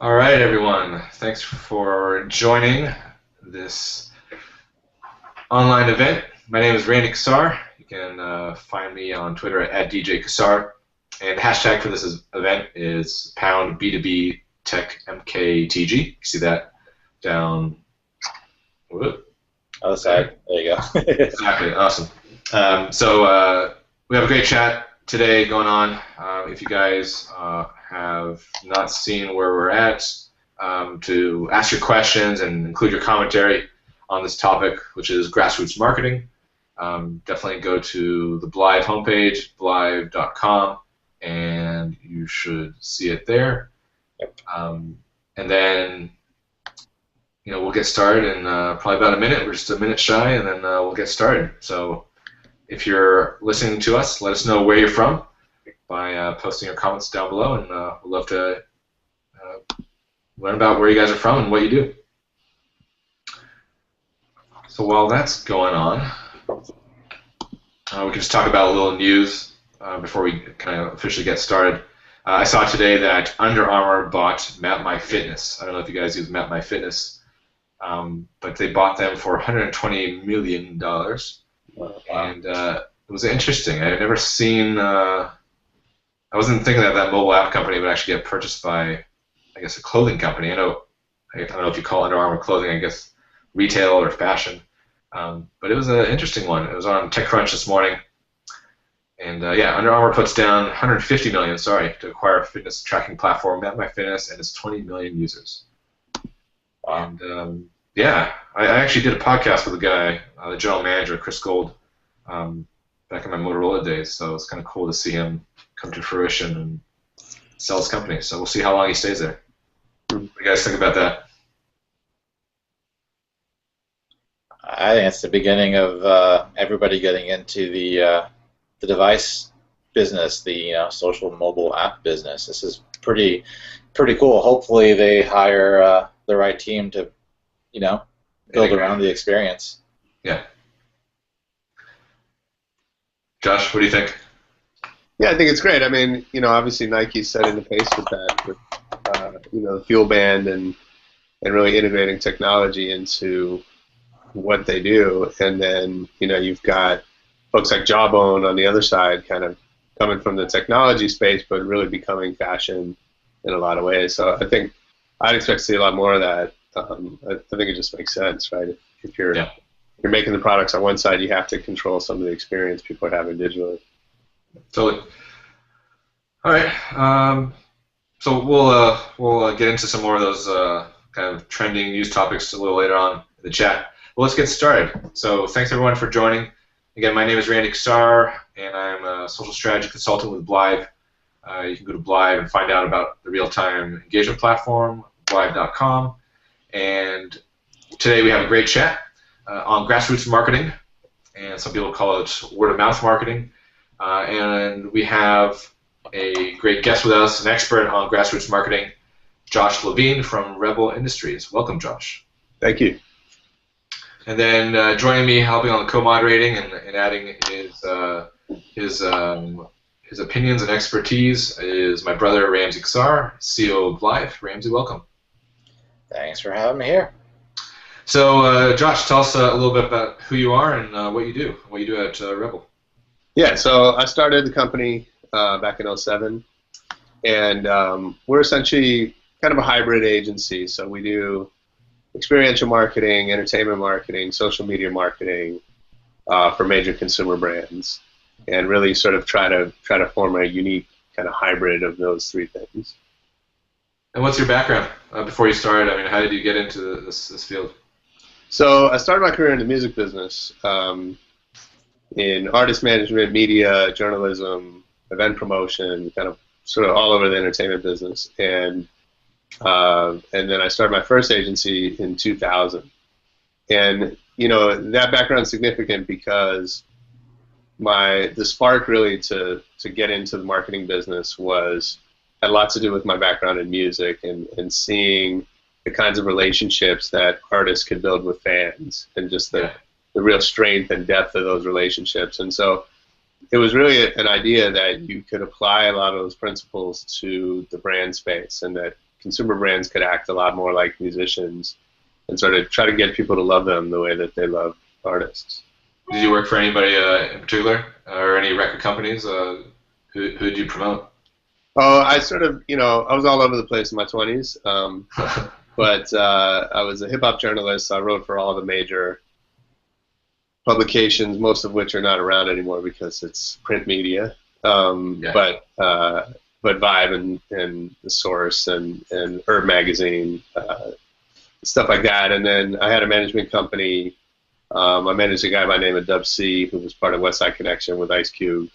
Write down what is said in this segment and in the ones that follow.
All right, everyone. Thanks for joining this online event. My name is Randy Kassar. You can find me on Twitter at DJ Kassar. And the hashtag for this event is pound B2B Tech MKTG. You see that down. Whoop, Other side. There you go. exactly. Awesome. We have a great chat today going on. If you guys have not seen where we're at, to ask your questions and include your commentary on this topic, which is grassroots marketing, definitely go to the Blythe homepage, blythe.com, and you should see it there. Yep. And then we'll get started in probably about a minute. We're just a minute shy, and then we'll get started. So if you're listening to us, let us know where you're from by posting your comments down below, and we'd love to learn about where you guys are from and what you do. So while that's going on, we can just talk about a little news before we kind of officially get started. I saw today that Under Armour bought MapMyFitness. I don't know if you guys use MapMyFitness, but they bought them for $120 million. Wow. And it was interesting. I had never seen. I wasn't thinking that mobile app company would actually get purchased by, I guess, a clothing company. I don't know if you call Under Armour clothing. I guess retail or fashion. But it was an interesting one. It was on TechCrunch this morning. And Under Armour puts down 150 million, to acquire a fitness tracking platform, MapMyFitness, and its 20 million users. Wow. And I actually did a podcast with a guy, the general manager, Chris Gold, back in my Motorola days. So it's kind of cool to see him come to fruition and sell his company. So we'll see how long he stays there. What do you guys think about that? I think it's the beginning of everybody getting into the device business, the social mobile app business. This is pretty cool. Hopefully, they hire the right team to build around the experience. Yeah. Josh, what do you think? Yeah, I think it's great. I mean, obviously Nike's setting the pace with that, with the Fuel Band and really integrating technology into what they do. And then you've got folks like Jawbone on the other side, kind of coming from the technology space, but really becoming fashion in a lot of ways. So I think I'd expect to see a lot more of that. I think it just makes sense, right? If you're making the products on one side, you have to control some of the experience people are having digitally. Totally. All right. So we'll get into some more of those kind of trending news topics a little later on in the chat. Well, let's get started. So thanks everyone for joining. Again, my name is Randy Kassar, and I'm a social strategy consultant with Blythe. You can go to Blythe and find out about the real-time engagement platform, blythe.com. And today we have a great chat on grassroots marketing, and some people call it word-of-mouth marketing. And we have a great guest with us, an expert on grassroots marketing, Josh Levine from Rebel Industries. Welcome, Josh. Thank you. And then joining me, helping on the co-moderating and adding his opinions and expertise is my brother Ramsey Kassar, CEO of Blythe. Ramsey, welcome. Thanks for having me here. So, Josh, tell us a little bit about who you are and what you do at Rebel. Yeah, so I started the company back in '07, and we're essentially kind of a hybrid agency. So we do experiential marketing, entertainment marketing, social media marketing for major consumer brands, and really sort of try to form a unique kind of hybrid of those three things. And what's your background before you started? I mean, how did you get into this field? So I started my career in the music business, in artist management, media, journalism, event promotion, kind of sort of all over the entertainment business. And then I started my first agency in 2000. And that background is significant because the spark really to get into the marketing business had a lot to do with my background in music and seeing the kinds of relationships that artists could build with fans, and just the real strength and depth of those relationships. And so it was really an idea that you could apply a lot of those principles to the brand space, and that consumer brands could act a lot more like musicians and sort of try to get people to love them the way that they love artists. Did you work for anybody in particular, or any record companies? Who did you promote? Oh, I sort of, I was all over the place in my 20s, but I was a hip-hop journalist. I wrote for all the major publications, most of which are not around anymore because it's print media. But Vibe and The Source and Herb Magazine, stuff like that. And then I had a management company. I managed a guy by the name of Dub C, who was part of West Side Connection with Ice Cube.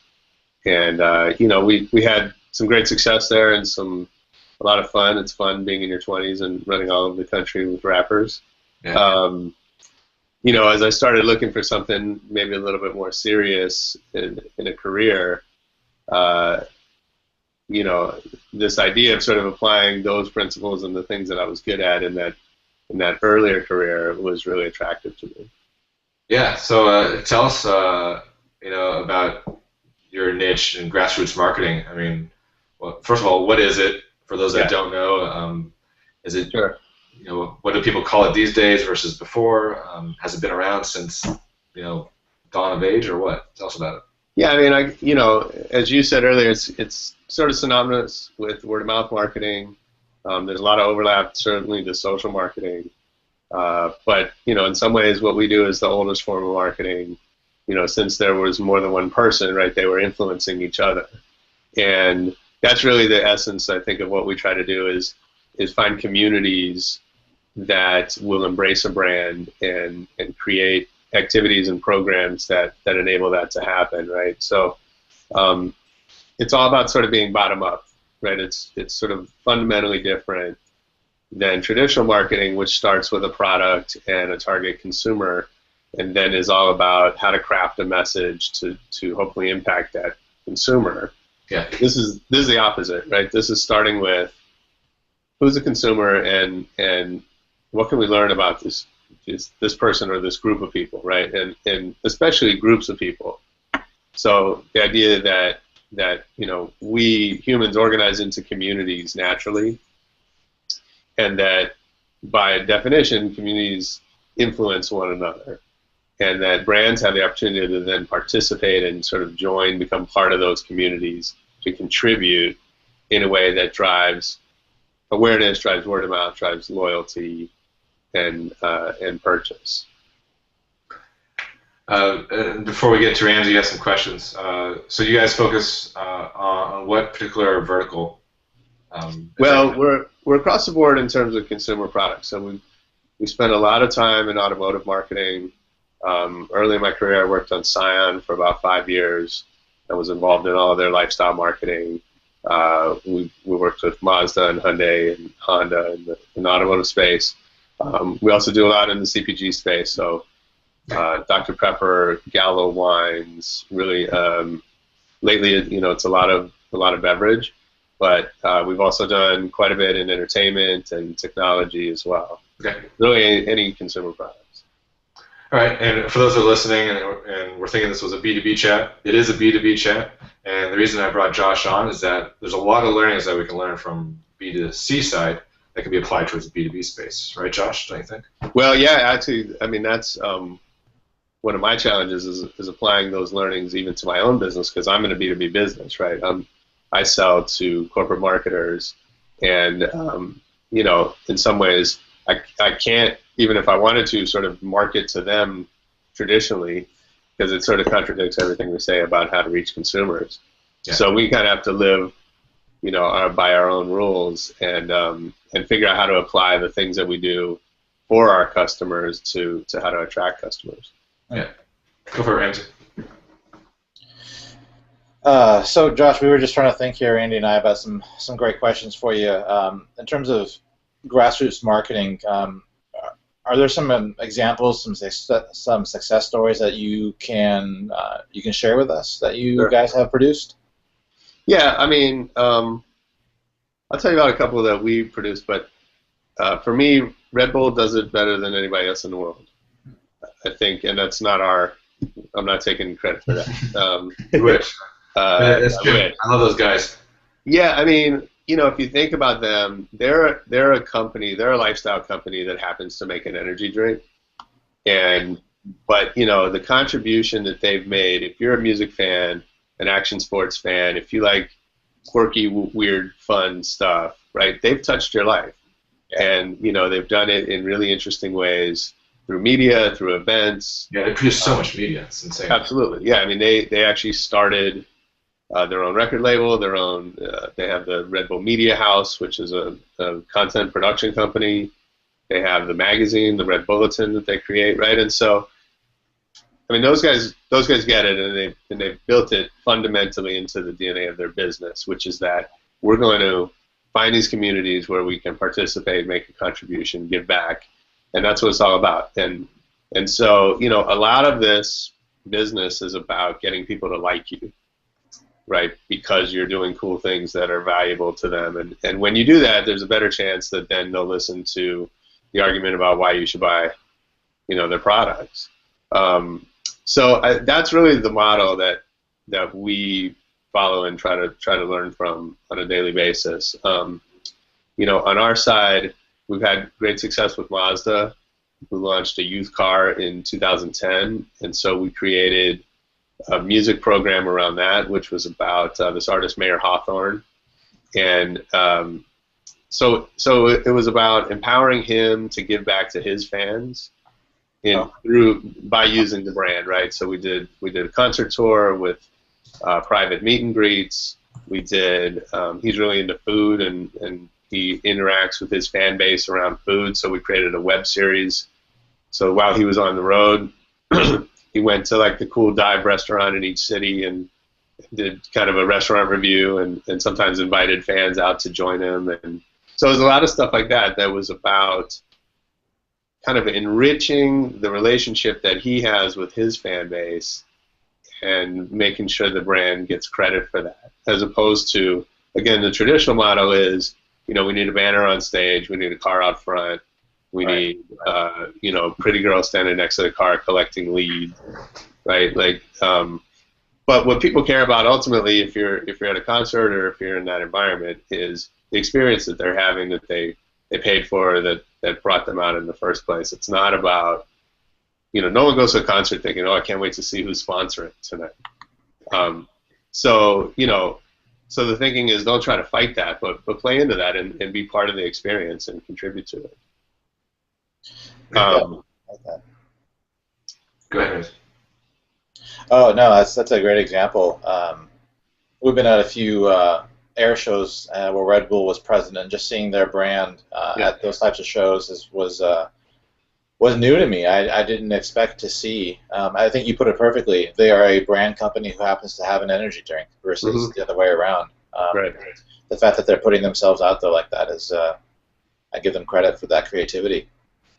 And, we had some great success there and a lot of fun. It's fun being in your 20s and running all over the country with rappers. Yeah. As I started looking for something maybe a little bit more serious in a career, this idea of sort of applying those principles and the things that I was good at in that earlier career was really attractive to me. Yeah. So tell us, about your niche in grassroots marketing. I mean, well, first of all, what is it? For those that don't know, is it? Sure. What do people call it these days versus before? Has it been around since dawn of age, or what? Tell us about it. Yeah, I mean, as you said earlier, it's sort of synonymous with word of mouth marketing. There's a lot of overlap, certainly, to social marketing. But in some ways, what we do is the oldest form of marketing. Since there was more than one person, right? They were influencing each other, and that's really the essence, I think, of what we try to do is find communities that will embrace a brand and create activities and programs that enable that to happen, right? So it's all about sort of being bottom up, right? It's sort of fundamentally different than traditional marketing, which starts with a product and a target consumer, and then is all about how to craft a message to hopefully impact that consumer. Yeah. This is the opposite, right? This is starting with who's the consumer and what can we learn about this person or this group of people, right? And especially groups of people. So the idea that we humans organize into communities naturally, and that by definition communities influence one another, and that brands have the opportunity to then participate and sort of become part of those communities to contribute in a way that drives awareness, drives word of mouth, drives loyalty, and purchase. Before we get to Ramsey, you have some questions. So you guys focus on what particular vertical? Well, we're across the board in terms of consumer products. So we spend a lot of time in automotive marketing. Early in my career, I worked on Scion for about 5 years. I was involved in all of their lifestyle marketing. We worked with Mazda and Hyundai and Honda in the automotive space. We also do a lot in the CPG space. So Dr. Pepper, Gallo wines. Really, lately, it's a lot of beverage. But we've also done quite a bit in entertainment and technology as well. Okay. Really, any consumer products. All right, and for those that are listening and we're thinking this was a B2B chat, it is a B2B chat, and the reason I brought Josh on is that there's a lot of learnings that we can learn from B2C side that can be applied towards the B2B space, right, Josh? Don't you think? Well, yeah, actually, I mean that's one of my challenges is applying those learnings even to my own business, because I'm in a B2B business, right? I sell to corporate marketers, and in some ways, I can't, even if I wanted to, sort of market to them traditionally, because it sort of contradicts everything we say about how to reach consumers. Yeah. So we kind of have to live, by our own rules and figure out how to apply the things that we do for our customers to how to attract customers. Yeah, go for it, Ramsey. So, Josh, we were just trying to think here, Andy and I, about some great questions for you. In terms of grassroots marketing, are there some examples, some success stories that you can share with us that you Sure. guys have produced? Yeah, I mean, I'll tell you about a couple that we produced, but for me, Red Bull does it better than anybody else in the world, I think, and that's not I'm not taking credit for that. You wish. That's good. I love those guys. Yeah, I mean, if you think about them, they're a company, they're a lifestyle company that happens to make an energy drink, but the contribution that they've made, if you're a music fan, an action sports fan, if you like quirky, weird, fun stuff, right? They've touched your life, and they've done it in really interesting ways through media, through events. Yeah, they produce so much media. It's insane. Absolutely, yeah. I mean, they actually started their own record label, they have the Red Bull Media House, which is a content production company. They have the magazine, the Red Bulletin that they create, right? And so, I mean, those guys get it, and they've built it fundamentally into the DNA of their business, which is that we're going to find these communities where we can participate, make a contribution, give back, and that's what it's all about. And so, a lot of this business is about getting people to like you, right? Because you're doing cool things that are valuable to them, and when you do that, there's a better chance that then they'll listen to the argument about why you should buy, their products. So that's really the model that we follow and try to learn from on a daily basis. On our side, we've had great success with Mazda. We launched a youth car in 2010, and so we created a music program around that, which was about this artist Mayer Hawthorne, and so it was about empowering him to give back to his fans by using the brand, right? So we did a concert tour with private meet and greets. We did. He's really into food, and he interacts with his fan base around food. So we created a web series. So while he was on the road, he went to like the cool dive restaurant in each city and did kind of a restaurant review, and sometimes invited fans out to join him. And so there's a lot of stuff like that was about kind of enriching the relationship that he has with his fan base and making sure the brand gets credit for that, as opposed to, again, the traditional model is, we need a banner on stage, we need a car out front, we need, pretty girl standing next to the car collecting leads, right? Like, but what people care about ultimately, if you're at a concert or if you're in that environment, is the experience that they're having, that they paid for, that brought them out in the first place. It's not about, no one goes to a concert thinking, oh, I can't wait to see who's sponsoring tonight. So the thinking is, don't try to fight that, but play into that and be part of the experience and contribute to it. Go ahead, Rose. Oh no, that's a great example. We've been at a few air shows where Red Bull was present, and just seeing their brand at those types of shows was new to me. I didn't expect to see. I think you put it perfectly. They are a brand company who happens to have an energy drink versus the other way around. Right. The fact that they're putting themselves out there like that is, I give them credit for that creativity.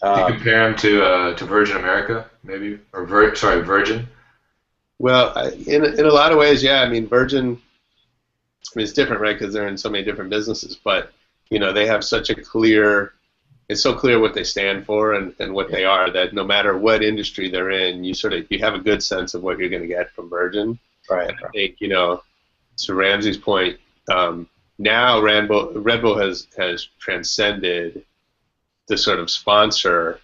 Do you compare them to Virgin America, maybe, or Virgin? Well, in a lot of ways, yeah. I mean, Virgin. I mean, it's different, right? Because they're in so many different businesses, but they have such a clear. It's so clear what they stand for and what they are, that no matter what industry they're in, you have a good sense of what you're going to get from Virgin. Right. And I think to Ramsey's point, now Red Bull has transcended the sort of sponsor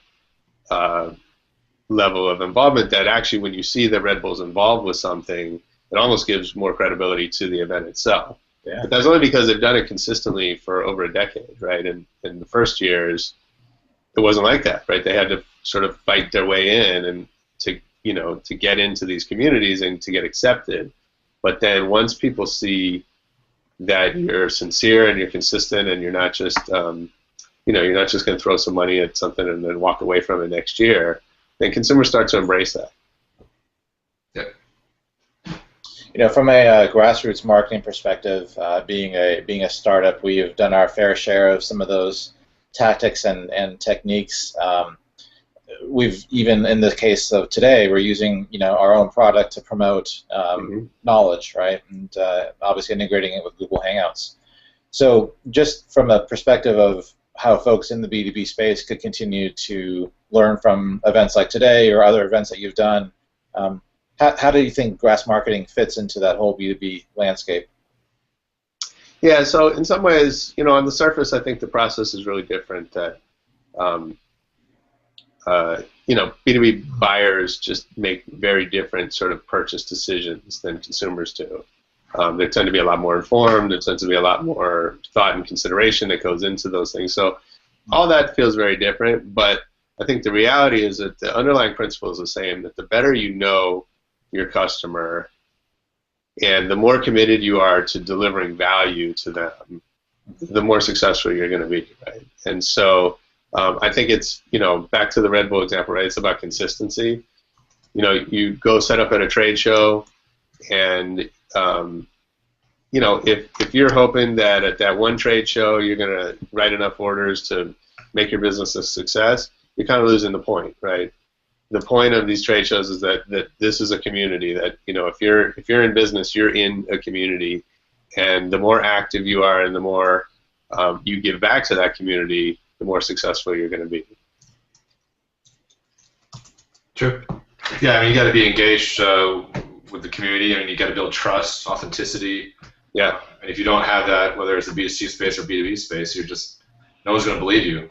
level of involvement, that actually when you see that Red Bull's involved with something, it almost gives more credibility to the event itself. Yeah. But that's only because they've done it consistently for over a decade, right? And in the first years, it wasn't like that, right? They had to sort of fight their way in and to get into these communities and to get accepted. But then once people see that you're sincere and you're consistent and you're not just you're not just going to throw some money at something and then walk away from it next year, then consumers start to embrace that. From a grassroots marketing perspective, being a startup, we have done our fair share of some of those tactics and techniques. We've, even in the case of today, we're using our own product to promote knowledge, right? And obviously integrating it with Google Hangouts. So just from a perspective of how folks in the B2B space could continue to learn from events like today or other events that you've done, how do you think grass marketing fits into that whole B2B landscape? Yeah, so in some ways, on the surface, I think the process is really different. That um, B2B buyers just make very different sort of purchase decisions than consumers do. They tend to be a lot more informed. There tends to be a lot more thought and consideration that goes into those things. So all that feels very different, but I think the reality is that the underlying principle is the same, that the better you know your customer and the more committed you are to delivering value to them, the more successful you're going to be, right? And so I think it's, back to the Red Bull example, right? It's about consistency. You go set up at a trade show, and if you're hoping that at that one trade show you're going to write enough orders to make your business a success, you're kind of losing the point, right? The point of these trade shows is that this is a community, that if you're in business, you're in a community, and the more active you are and the more you give back to that community, the more successful you're going to be. True. Yeah, I mean, you got to be engaged with the community. I mean, you got to build trust, authenticity. Yeah. And if you don't have that, whether it's a B2C space or B2B space, no one's going to believe you.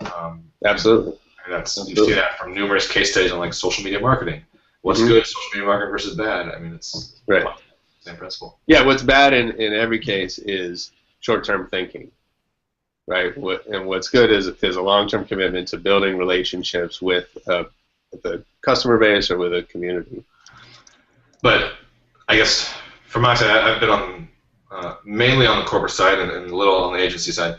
Absolutely. And you see that from numerous case studies on like social media marketing. What's good social media marketing versus bad? I mean, it's right. Same principle. Yeah, what's bad in every case is short-term thinking, right? And what's good is a long-term commitment to building relationships with the customer base or with a community. But I guess from my side, I've been on mainly on the corporate side and a little on the agency side.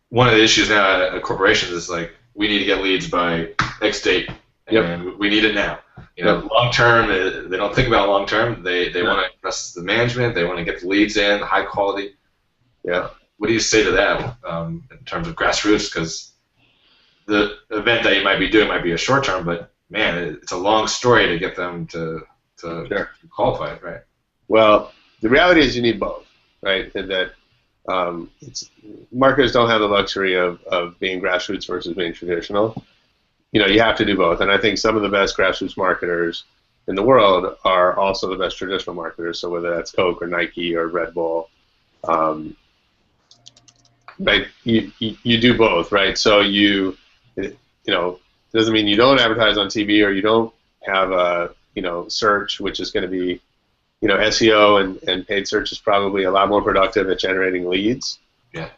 One of the issues now at corporations is like, we need to get leads by X date, and we need it now. Long term, they don't think about long term. They want to impress the management. They want to get the leads in, high quality. Yeah. What do you say to that in terms of Grassroots? Because the event that you might be doing might be a short term, but man, it's a long story to get them to qualify, right? Well, the reality is you need both, right? And that marketers don't have the luxury of being grassroots versus being traditional. You have to do both, and I think some of the best grassroots marketers in the world are also the best traditional marketers. So whether that's Coke or Nike or Red Bull, right? You do both, right? So doesn't mean you don't advertise on TV or you don't have a search, which is going to be SEO and paid search is probably a lot more productive at generating leads. Yeah.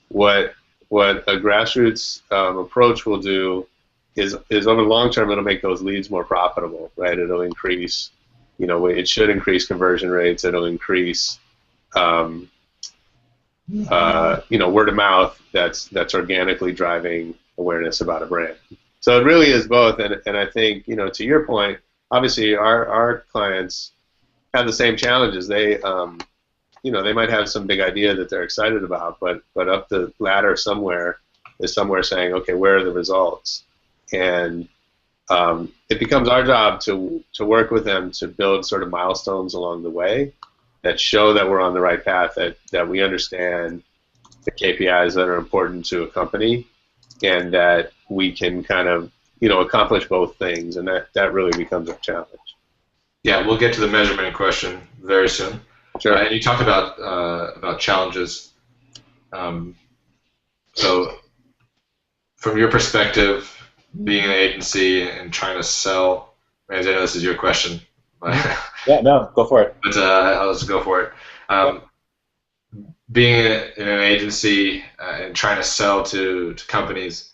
What a grassroots approach will do is over the long term, it'll make those leads more profitable, right? It'll increase, it should increase conversion rates. It'll increase, word of mouth that's organically driving awareness about a brand. So it really is both, and I think, to your point, obviously our clients have the same challenges. They they might have some big idea that they're excited about, but up the ladder somewhere is somewhere saying, okay, where are the results? And it becomes our job to work with them to build sort of milestones along the way that show that we're on the right path, that we understand the KPIs that are important to a company, and that we can kind of accomplish both things, and that really becomes our challenge. Yeah, we'll get to the measurement question very soon. Sure. And you talked about challenges. So, from your perspective, being an agency and trying to sell, I know this is your question. But yeah, no, go for it. But I'll just go for it. Being in an agency and trying to sell to companies,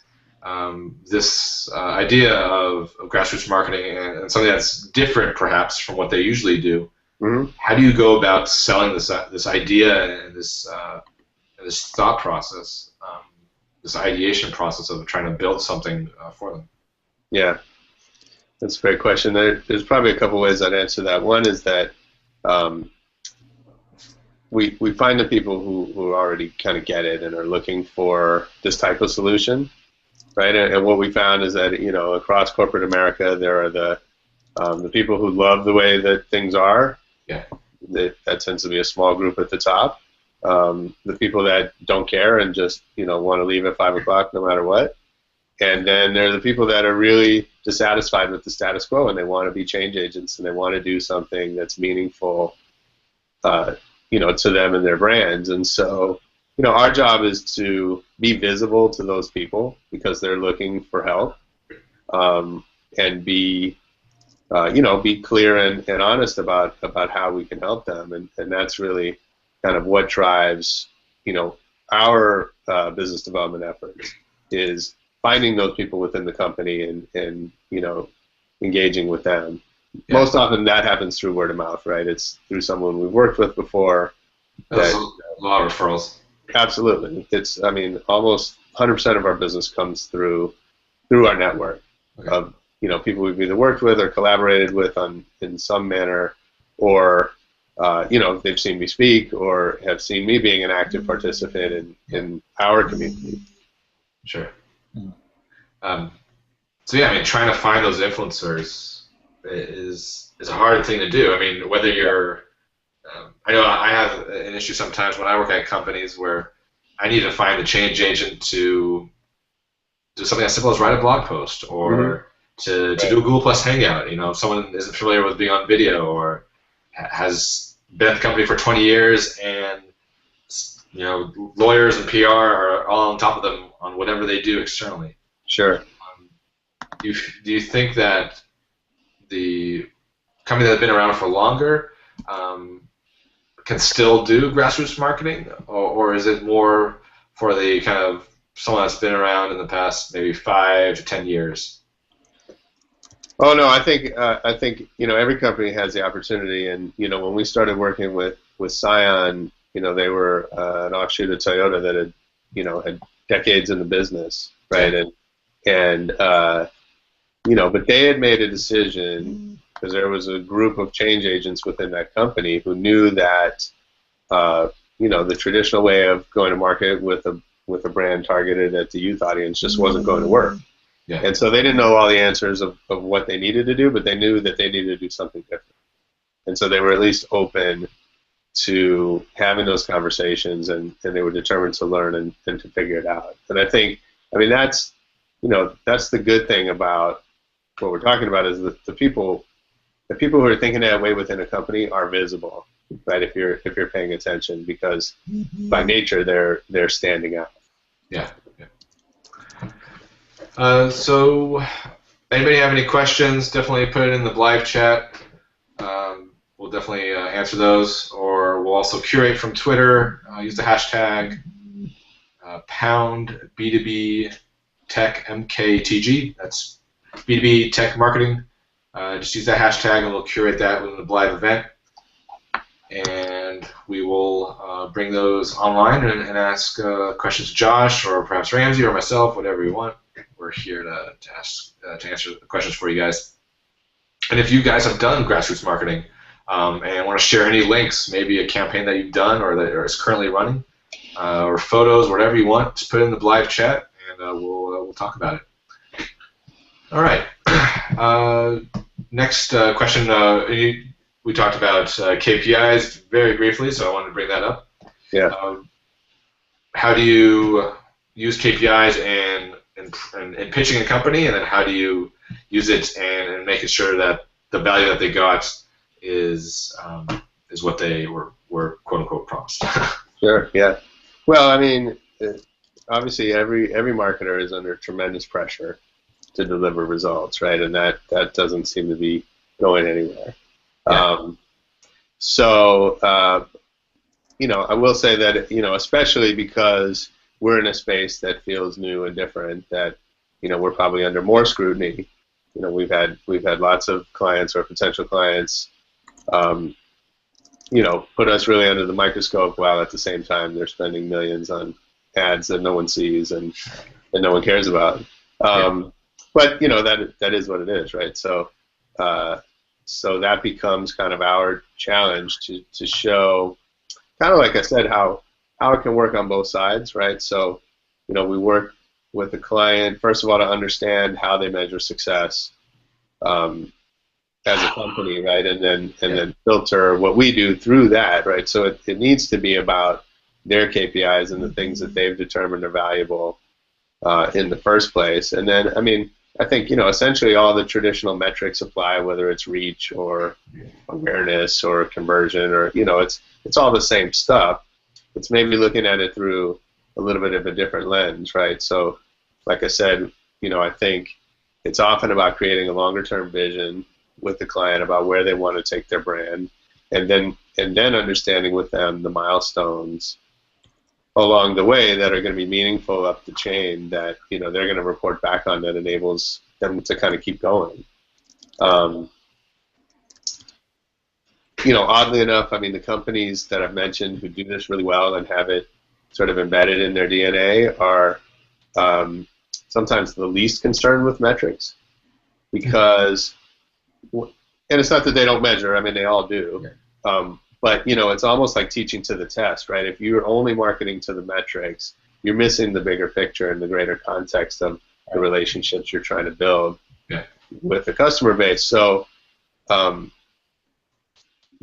this idea of grassroots marketing and something that's different perhaps from what they usually do. Mm-hmm. How do you go about selling this idea and this thought process, this ideation process of trying to build something for them? Yeah, that's a great question. There's probably a couple ways I'd answer that. One is that we find the people who already kind of get it and are looking for this type of solution. Right, and what we found is that across corporate America, there are the people who love the way that things are. Yeah, that tends to be a small group at the top. The people that don't care and just want to leave at 5 o'clock no matter what. And then there are the people that are really dissatisfied with the status quo and they want to be change agents and they want to do something that's meaningful to them and their brands. And so, our job is to be visible to those people because they're looking for help, and be clear and honest about how we can help them. And that's really kind of what drives, our business development efforts, is finding those people within the company and engaging with them. Yeah. Most often that happens through word of mouth, right? It's through someone we've worked with before. That's a lot of referrals. Absolutely. Almost 100% of our business comes through our network. Okay. Of people we've either worked with or collaborated with in some manner, or they've seen me speak or have seen me being an active participant in our community. Sure. So yeah, trying to find those influencers is a hard thing to do. Whether you're, I know I have an issue sometimes when I work at companies where I need to find the change agent to do something as simple as write a blog post, or to do a Google Plus Hangout. If someone isn't familiar with being on video or has been at the company for 20 years and lawyers and PR are all on top of them on whatever they do externally. Sure. Do you think that the company that has been around for longer can still do grassroots marketing, or is it more for the kind of someone that's been around in the past maybe 5 to 10 years? Oh no, I think every company has the opportunity, and when we started working with Scion, they were an offshoot of Toyota that had decades in the business, right? But they had made a decision because there was a group of change agents within that company who knew that the traditional way of going to market with a brand targeted at the youth audience just wasn't going to work. Yeah. And so they didn't know all the answers of what they needed to do, but they knew that they needed to do something different. And so they were at least open to having those conversations, and they were determined to learn and to figure it out. And I think, that's the good thing about what we're talking about, is that the people who are thinking that way within a company are visible, right? If you're paying attention, because by nature they're standing out. Yeah. So, anybody have any questions? Definitely put it in the live chat. We'll definitely answer those, or we'll also curate from Twitter. Use the hashtag pound B2B Tech MKTG. That's B2B Tech Marketing. Just use that hashtag, and we'll curate that within the live event. And we will bring those online and ask questions to Josh, or perhaps Ramsey, or myself, whatever you want. We're here to answer the questions for you guys. And if you guys have done grassroots marketing and want to share any links, maybe a campaign that you've done or that is currently running, or photos, whatever you want, just put it in the live chat, and we'll talk about it. All right. Next question. We talked about KPIs very briefly, so I wanted to bring that up. Yeah. How do you use KPIs in pitching a company, and then how do you use it and making sure that the value that they got is what they were quote unquote promised? Sure. Yeah. Well, obviously every marketer is under tremendous pressure to deliver results, right? And that doesn't seem to be going anywhere. Yeah. I will say that especially because we're in a space that feels new and different, that we're probably under more scrutiny. We've had lots of clients or potential clients put us really under the microscope, while at the same time they're spending millions on ads that no one sees and no one cares about. But that is what it is, right? So that becomes kind of our challenge to show, kind of like I said, how it can work on both sides, right? So we work with the client, first of all, to understand how they measure success as a company, right? And then filter what we do through that, right? So it needs to be about their KPIs and the things that they've determined are valuable in the first place. And then, I think, essentially all the traditional metrics apply, whether it's reach or awareness or conversion, or, it's all the same stuff. It's maybe looking at it through a little bit of a different lens, right? So, like I said, I think it's often about creating a longer-term vision with the client about where they want to take their brand, and then understanding with them the milestones along the way that are going to be meaningful up the chain that they're going to report back on that enables them to kind of keep going. Oddly enough, I mean, the companies that I've mentioned who do this really well and have it sort of embedded in their DNA are sometimes the least concerned with metrics, because, and it's not that they don't measure, I mean, they all do, but it's almost like teaching to the test, right? If you're only marketing to the metrics, you're missing the bigger picture and the greater context of the relationships you're trying to build with the customer base. So,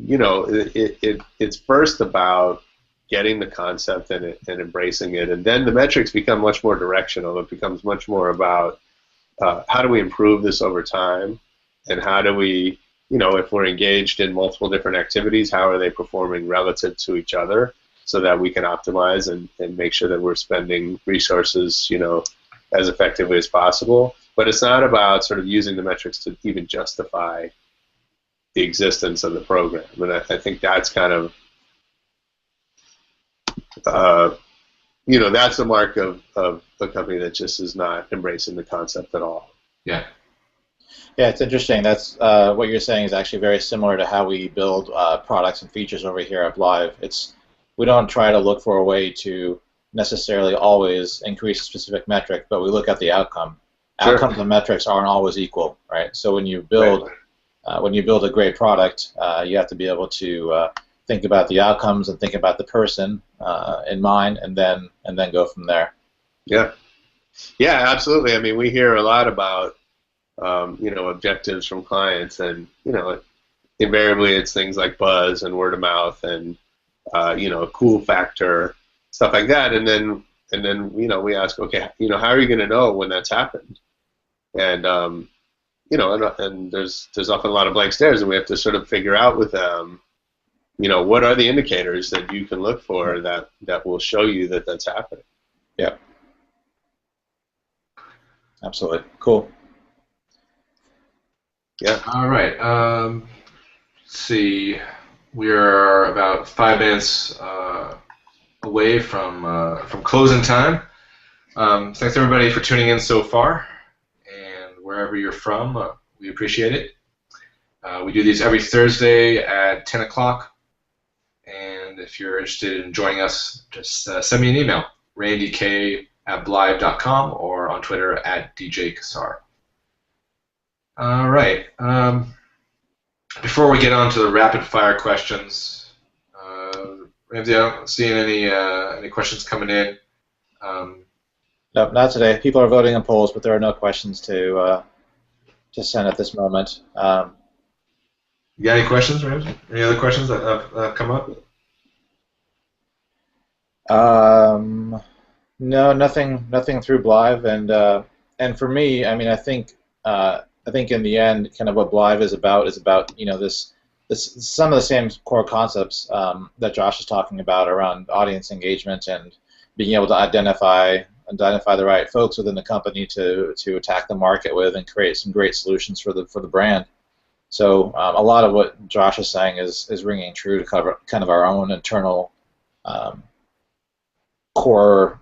it's first about getting the concept and embracing it, and then the metrics become much more directional. It becomes much more about how do we improve this over time, and how do we, if we're engaged in multiple different activities, how are they performing relative to each other, so that we can optimize and make sure that we're spending resources, as effectively as possible. But it's not about sort of using the metrics to even justify the existence of the program. And I think that's kind of, that's a mark of a company that just is not embracing the concept at all. Yeah. Yeah, it's interesting. That's what you're saying is actually very similar to how we build products and features over here at Live. We don't try to look for a way to necessarily always increase a specific metric, but we look at the outcome. Sure. Outcomes and metrics aren't always equal, right? So when you build a great product, you have to be able to think about the outcomes and think about the person in mind, and then go from there. Yeah, absolutely. I mean, we hear a lot about objectives from clients, and invariably it's things like buzz and word of mouth and cool factor, stuff like that. And then we ask, okay, how are you going to know when that's happened? And and there's often a lot of blank stares, and we have to sort of figure out with them, what are the indicators that you can look for that will show you that that's happening. Yeah. Absolutely. Cool. Yeah. All right. Let's see. We are about 5 minutes away from closing time. Thanks everybody for tuning in so far, and wherever you're from, we appreciate it. We do these every Thursday at 10 o'clock, and if you're interested in joining us, just send me an email, randyk@blive.com, or on Twitter @DJKassar. All right. Before we get on to the rapid fire questions, Ramsey, I don't see any questions coming in. Nope, not today. People are voting in polls, but there are no questions to send at this moment. You got any questions, Ramsey? Any other questions that have come up? No, nothing through Blive, and for me, I mean, I think in the end, kind of what Blive is about this some of the same core concepts that Josh is talking about around audience engagement and being able to identify the right folks within the company to attack the market with and create some great solutions for the brand. So a lot of what Josh is saying is ringing true to cover kind of our own internal core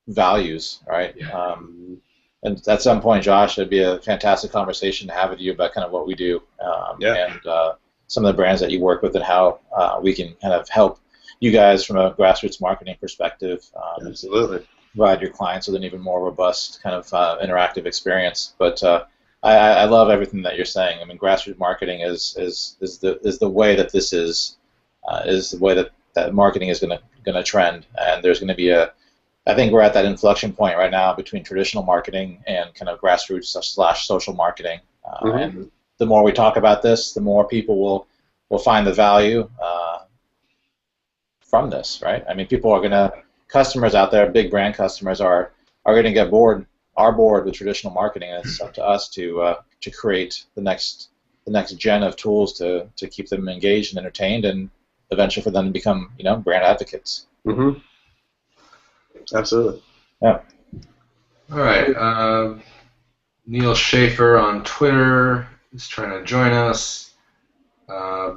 values, right? Yeah. And at some point, Josh, it'd be a fantastic conversation to have with you about kind of what we do and some of the brands that you work with and how we can kind of help you guys from a grassroots marketing perspective. Absolutely. Provide your clients with an even more robust kind of interactive experience. But I love everything that you're saying. I mean, grassroots marketing is the way that this is the way that marketing is going to trend, and there's going to be I think we're at that inflection point right now between traditional marketing and kind of grassroots / social marketing. And the more we talk about this, the more people will find the value from this, right? I mean, customers out there, big brand customers, are going to get bored with traditional marketing, and it's up to us to create the next gen of tools to keep them engaged and entertained and eventually for them to become, brand advocates. Mm-hmm. Absolutely. Yeah. All right. Neil Schaefer on Twitter is trying to join us.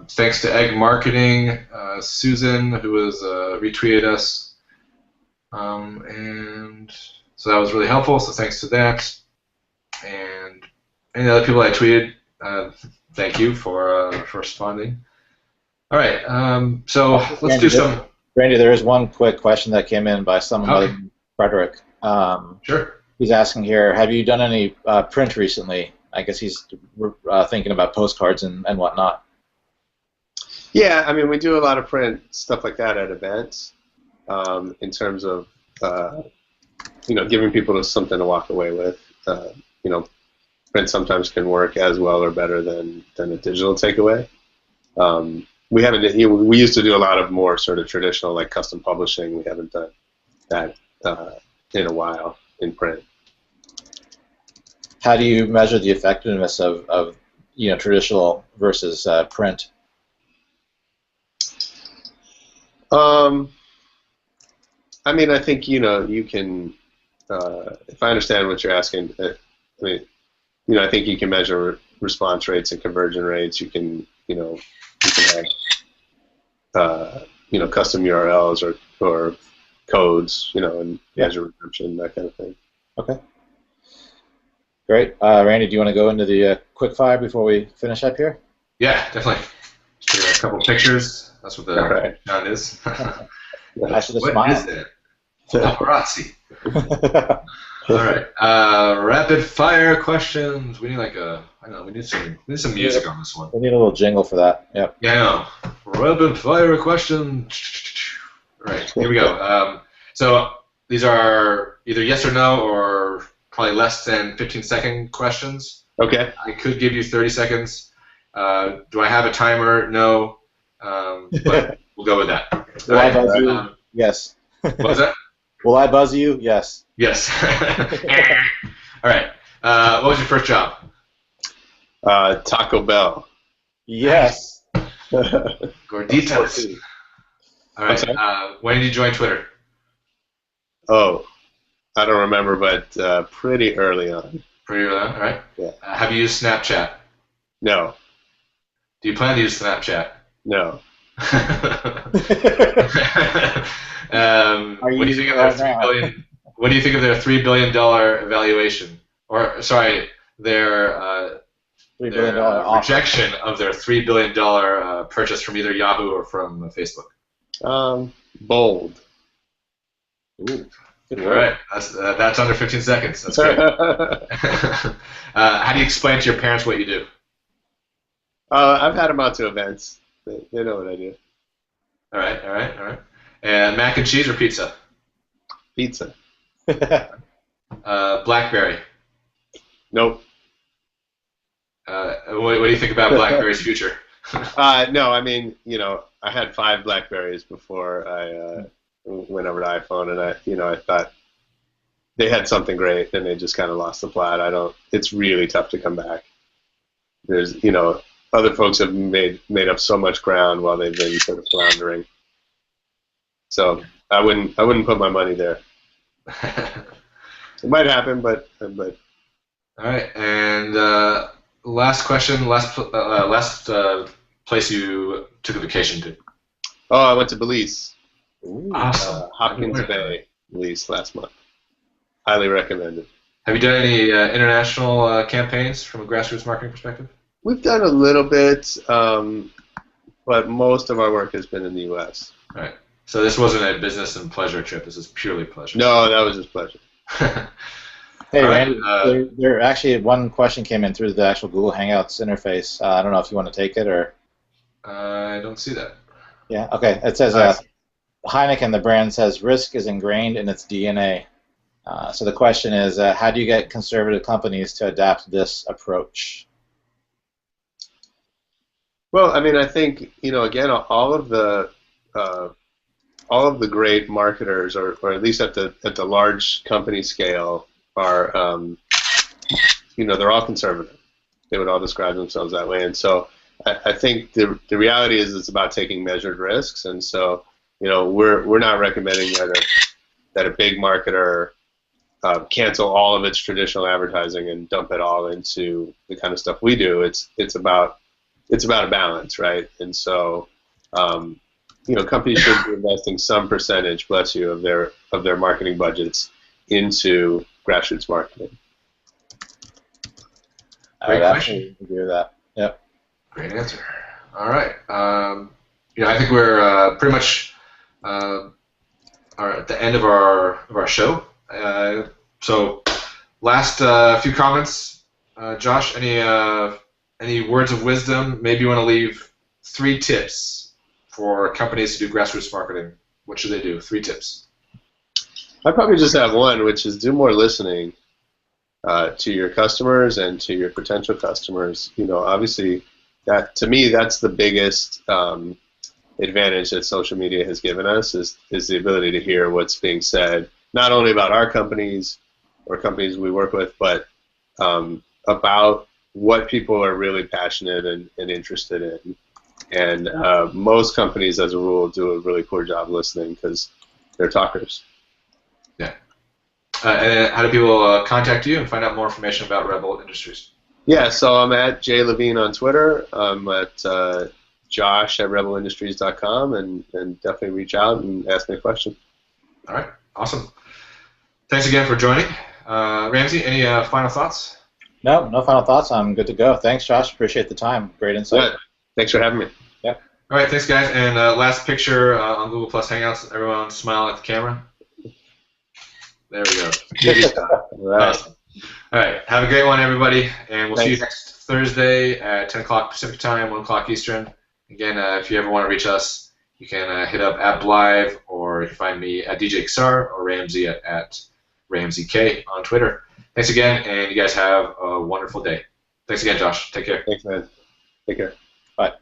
Thanks to Egg Marketing, Susan, who has retweeted us. And so that was really helpful, so thanks to that. And any other people I tweeted, thank you for responding. All right, so let's do some. Randy, there is one quick question that came in by someone by Frederick. Sure. He's asking here, have you done any print recently? I guess he's thinking about postcards and whatnot. Yeah, I mean, we do a lot of print stuff like that at events in terms of, giving people something to walk away with. Print sometimes can work as well or better than a digital takeaway. We haven't. We used to do a lot of more sort of traditional, like custom publishing. We haven't done that in a while in print. How do you measure the effectiveness of traditional versus print? I mean, I think you can. If I understand what you're asking, I think you can measure response rates and conversion rates. You can have custom URLs or codes, and measure redemption, that kind of thing. Okay. Great. Randy, do you want to go into the quick fire before we finish up here? Yeah, definitely. Just take a couple pictures. That's what the sound is. I should have smiled. What is that? Paparazzi. All right. Rapid fire questions. We need we need some music on this one. We need a little jingle for that. Yep. Yeah, I know. Rapid fire question. All right. Here we go. So these are either yes or no, or probably less than 15-second questions. Okay. I could give you 30 seconds. Do I have a timer? No. But we'll go with that. Will I buzz you? Yes. What was that? Will I buzz you? Yes. Yes. All right. What was your first job? Taco Bell. Yes. Gorditas. All right. When did you join Twitter? Oh, I don't remember, but pretty early on. Pretty early on. All right. Yeah. Have you used Snapchat? No. Do you plan to use Snapchat? No. What do you think of their $3 billion? What do you think of their $3 billion valuation? Or sorry, their rejection of their $3 billion purchase from either Yahoo or from Facebook? Bold. Ooh, all right, that's under 15 seconds. That's good. How do you explain to your parents what you do? I've had them out to events. They know what I do. All right. And mac and cheese or pizza? Pizza. BlackBerry? Nope. What do you think about BlackBerry's future? No, I mean, I had 5 BlackBerries before I went over to iPhone, and I thought they had something great, and they just kind of lost the plot. It's really tough to come back. There's, other folks have made up so much ground while they've been sort of floundering. So I wouldn't put my money there. It might happen, but. All right, and last question. Last place you took a vacation to? Oh, I went to Belize. Ooh, awesome. Hopkins Bay, Belize, last month. Highly recommended. Have you done any international campaigns from a grassroots marketing perspective? We've done a little bit, but most of our work has been in the U.S. All right. So this wasn't a business and pleasure trip. This is purely pleasure. No, that was just pleasure. Hey, Randy, there actually one question came in through the actual Google Hangouts interface. I don't know if you want to take it or. I don't see that. Yeah. Okay. It says Heineken, the brand, says risk is ingrained in its DNA. So the question is, how do you get conservative companies to adapt this approach? Well, I mean, I think again, all of the great marketers, or at least at the large company scale, are they're all conservative. They would all describe themselves that way, and so I think the reality is it's about taking measured risks, and so we're not recommending that a big marketer cancel all of its traditional advertising and dump it all into the kind of stuff we do. It's about a balance, right? And so companies should be investing some percentage, bless you, of their marketing budgets into grassroots marketing. I would absolutely agree with that. Yep. Great answer. All right. I think we're pretty much are at the end of our show. So, last few comments, Josh. Any words of wisdom? Maybe you want to leave 3 tips for companies to do grassroots marketing. What should they do? 3 tips. I probably just have one, which is do more listening to your customers and to your potential customers. Obviously, to me, that's the biggest advantage that social media has given us is the ability to hear what's being said, not only about our companies or companies we work with, but about what people are really passionate and interested in. And most companies, as a rule, do a really poor job listening because they're talkers. Yeah. And how do people contact you and find out more information about Rebel Industries? Yeah, so I'm at Jay Levine on Twitter. I'm at josh@rebelindustries.com, and definitely reach out and ask me a question. All right, awesome. Thanks again for joining. Ramsey, any final thoughts? No final thoughts. I'm good to go. Thanks, Josh. Appreciate the time. Great insight. Yeah. Thanks for having me. Yep. All right, thanks, guys. And last picture on Google Plus Hangouts. Everyone smile at the camera. There we go. All right. Awesome. All right, have a great one, everybody, and we'll see you next Thursday at 10 o'clock Pacific Time, 1 o'clock Eastern. Again, if you ever want to reach us, you can hit up @Blive, or you can find me at DJ Xar or Ramsey at RamseyK on Twitter. Thanks again, and you guys have a wonderful day. Thanks again, Josh. Take care. Thanks, man. Take care. Bye.